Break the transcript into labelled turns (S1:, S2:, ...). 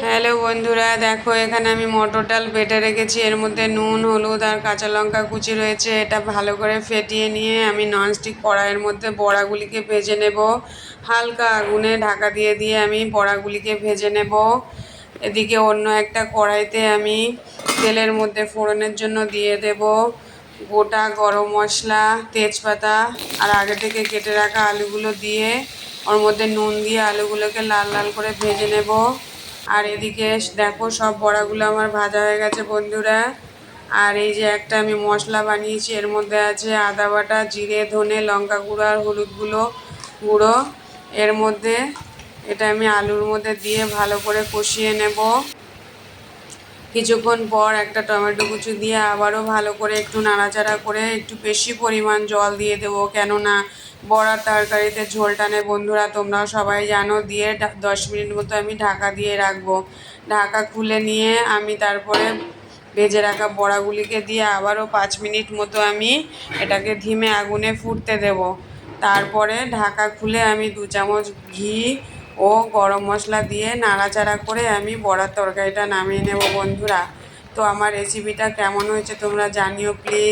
S1: Hello বন্ধুরা, দেখো এখানে আমি মটর ডাল বেটে রেখেছি। এর মধ্যে নুন, হলুদ আর কাঁচা লঙ্কা কুচি রয়েছে। এটা ভালো করে ফেটিয়ে নিয়ে আমি ননস্টিক কড়াইয়ের মধ্যে বড়াগুলিকে ভেজে নেব। হালকা আগুনে ঢাকা দিয়ে দিয়ে আমি বড়াগুলিকে ভেজে নেব। এদিকে অন্য একটা কড়াইতে আমি তেলের মধ্যে ফোড়নের জন্য দিয়ে দেব গোটা গরম মশলা, তেজপাতা আর আগে থেকে কেটে রাখা আলুগুলো দিয়ে ওর মধ্যে নুন দিয়ে আলুগুলোকে লাল লাল করে ভেজে নেব। আর এদিকে দেখো সব বড়াগুলো আমার ভাজা হয়ে গেছে বন্ধুরা। আর এই যে একটা আমি মশলা বানিয়েছি, এর মধ্যে আছে আদা বাটা, জিরে, ধনে, লঙ্কা গুঁড়ো আর গুঁড়ো। এর মধ্যে এটা আমি আলুর মধ্যে দিয়ে ভালো করে কষিয়ে নেব। কিছুক্ষণ পর একটা টমেটো কুচি দিয়ে আবারও ভালো করে একটু নাড়াচাড়া করে একটু বেশি পরিমাণ জল দিয়ে দেবো, কেননা বড়ার তরকারিতে ঝোল টানে বন্ধুরা, তোমরাও সবাই জানো। দিয়ে 10 মিনিট মতো আমি ঢাকা দিয়ে রাখবো। ঢাকা খুলে নিয়ে আমি তারপরে ভেজে রাখা বড়াগুলিকে দিয়ে আবারও 5 মিনিট মতো আমি এটাকে ধিমে আগুনে ফুটতে দেব। তারপরে ঢাকা খুলে আমি 2 চামচ ঘি ও গরম মশলা দিয়ে নাড়াচাড়া করে আমি বড়ার তরকারিটা নামিয়ে নেব বন্ধুরা। তো আমার রেসিপিটা কেমন হয়েছে তোমরা জানিও প্লিজ।